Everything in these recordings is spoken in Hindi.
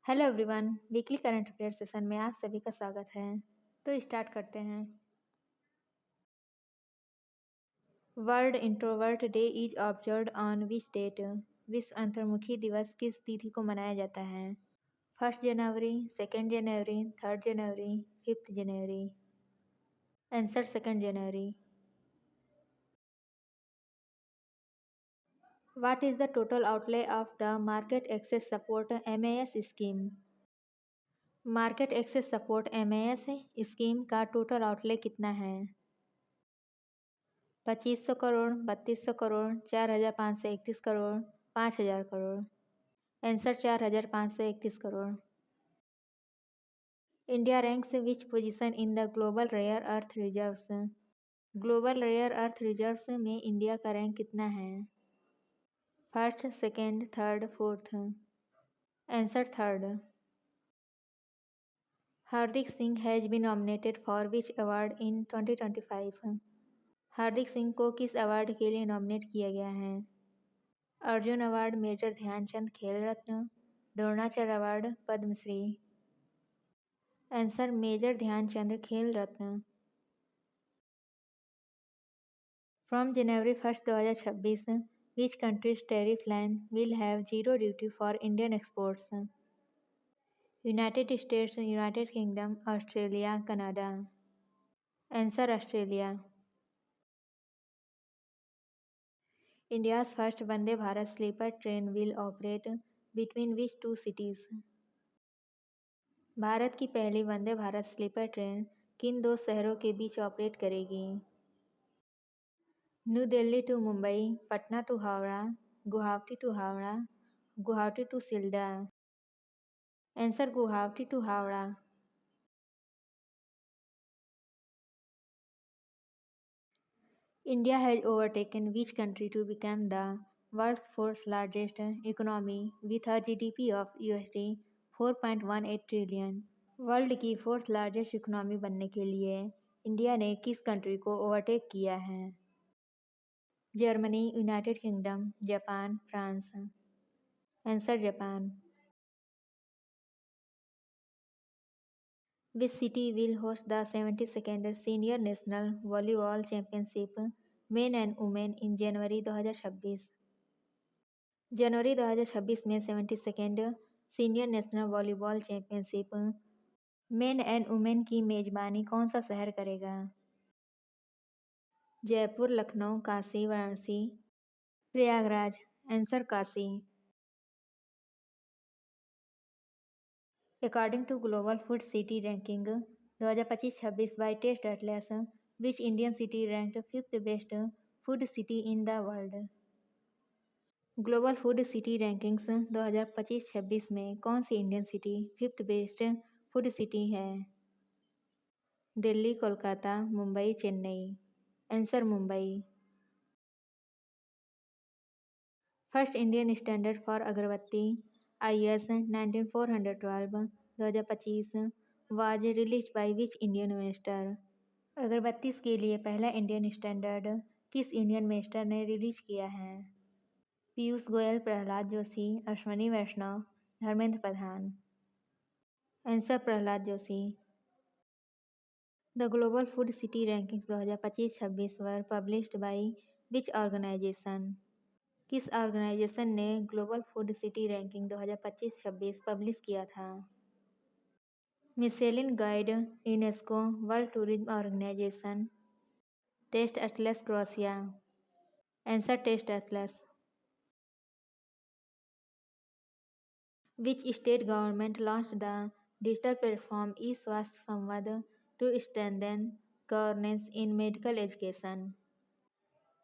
Hello everyone, weekly current affair session में आप सभी का स्वागत है। तो स्टार्ट करते हैं। World introvert day is observed on which date? विश्व अंतर्मुखी दिवस किस तिथि को मनाया जाता है? 1 जनवरी, 2 जनवरी, 3 जनवरी, 5 जनवरी। आंसर 2 जनवरी। What is the total outlay of the Market Access Support MAS scheme? Market access support MAS scheme का टोटल आउटले कितना है? 2500 crore, 3200 crore, 4531 crore, 5000 crore. Answer 4531 crore. India ranks which position in the global rare earth reserves? Global rare earth reserves में इंडिया का रैंक कितना है? First, second, third, fourth. Answer third. Hardik Singh has been nominated for which award in 2025? Hardik Singh को किस अवार्ड के लिए नॉमिनेट किया गया है? Arjun award, major Dhyanchand Khel Ratna, Dronacharya award, Padmashri. Answer major Dhyanchand Khel Ratna. From January 1, 2026 which countries tariff line will have zero duty for Indian exports? United States, United Kingdom, Australia, Canada. Answer Australia. India's first Vande Bharat sleeper train will operate between which two cities? Bharat की पहली वंदे भारत स्लीपर ट्रेन किन दो शहरों के बीच ऑपरेट करेगी? New Delhi to Mumbai, Patna to Howrah, Guwahati to Howrah, Guwahati to Sealdah. Answer Guwahati to Howrah. India has overtaken which country to become the world's fourth largest economy with a GDP of USD 4.18 trillion? World की फोर्थ लार्जेस्ट इकोनॉमी बनने के लिए इंडिया ने किस कंट्री को ओवरटेक किया है? Germany, United kingdom, Japan, France. Answer Japan. Which city will host the 72nd Senior National Volleyball Championship Men and Women in January 2026? जनवरी 2026 में 72nd senior national volleyball championship men and women की मेजबानी कौन सा शहर करेगा? Jaipur, Lucknow, Kashi, Varanasi, Prayagraj. Answer Kashi. According to global food city ranking 2025-26 by Taste Atlas which Indian city ranked 5th best food city in the world? Global food city rankings 2025-26 में कौन सी Indian city 5th best food city है? Delhi, Kolkata, Mumbai, Chennai. Answer Mumbai. First Indian standard for agarbatti IS 19412 2025 was released by which Indian minister? Agarbatti के लिए पहला इंडियन स्टैंडर्ड किस इंडियन मिनिस्टर ने रिलीज किया है? Piyush Goyal, Pralhad Joshi, Ashwini Vaishnaw, Dharmendra Pradhan. Answer Pralhad Joshi. The global food city rankings 2025-26 were published by which organisation? किस ऑर्गेनाइजेशन ने global food city ranking 2025-26 publish किया था? Michelin guide, UNESCO, world tourism organisation, Taste Atlas, Croatia. Answer test Atlas. Which state government launched the digital platform e Swasthya Samvad to strengthen governance in medical education?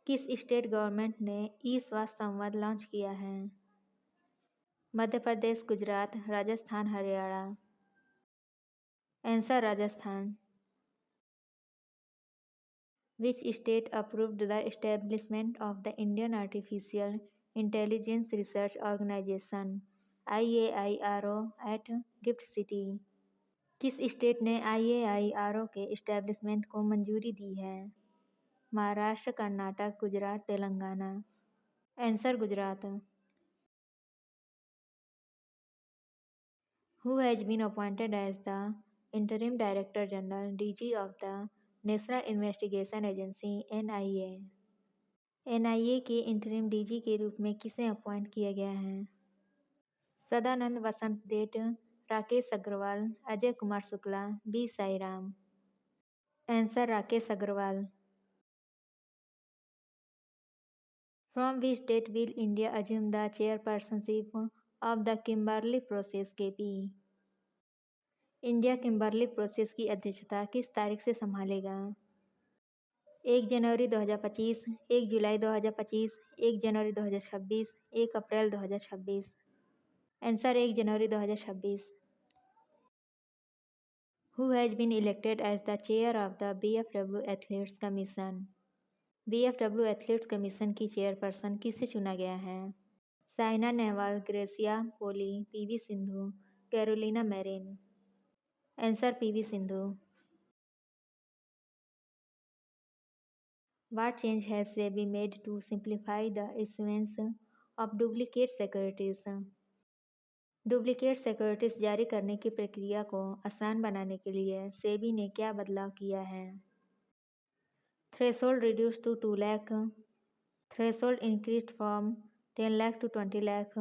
किस स्टेट गवर्नमेंट ने ई स्वास्थ्य संवाद लॉन्च किया है? Madhya Pradesh, Gujarat, Rajasthan, Haryana. Answer Rajasthan. Which state approved the establishment of the Indian Artificial Intelligence Research Organization IAIRO at gift city? किस स्टेट ने IAIRO के इस्टेब्लिशमेंट को मंजूरी दी है? Maharashtra, Karnataka, Gujarat, Telangana. Answer Gujarat. Who has been appointed as the Interim Director General (DG) of the National Investigation Agency (NIA)? NIA के इंटरिम डीजी के रूप में किसे अपॉइंट किया गया है? Sadanand Vasant Date, Rakesh Agarwal, Ajay Kumar Shukla, B Sairam. Answer Rakesh Agarwal. From which date will India assume the chairpersonship of the Kimberley Process (KP)? India Kimberley process की अध्यक्षता किस तारीख से संभालेगा? 1 जनवरी 2025, 1 जुलाई 2025, 1 जनवरी 2026, 1 अप्रैल 2026। आंसर 1 जनवरी 2026। Who has been elected as the chair of the BFW Athletes Commission? BFW athletes commission की चेयरपर्सन किसे चुना गया है? Saina Nehwal, Greysia Polii, PV Sindhu, Carolina Marin. Answer PV Sindhu. What change has SEBI made to simplify the issuance of duplicate securities? Duplicate securities जारी करने की प्रक्रिया को आसान बनाने के लिए सेबी ने क्या बदलाव किया है? Threshold reduce to 2 lakh, threshold increase from 10 lakh to 20 lakh,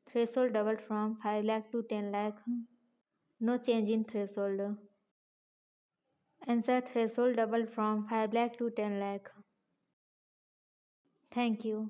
threshold double from 5 lakh to 10 lakh, no change in threshold. Answer threshold double from 5 lakh to 10 lakh. Thank you.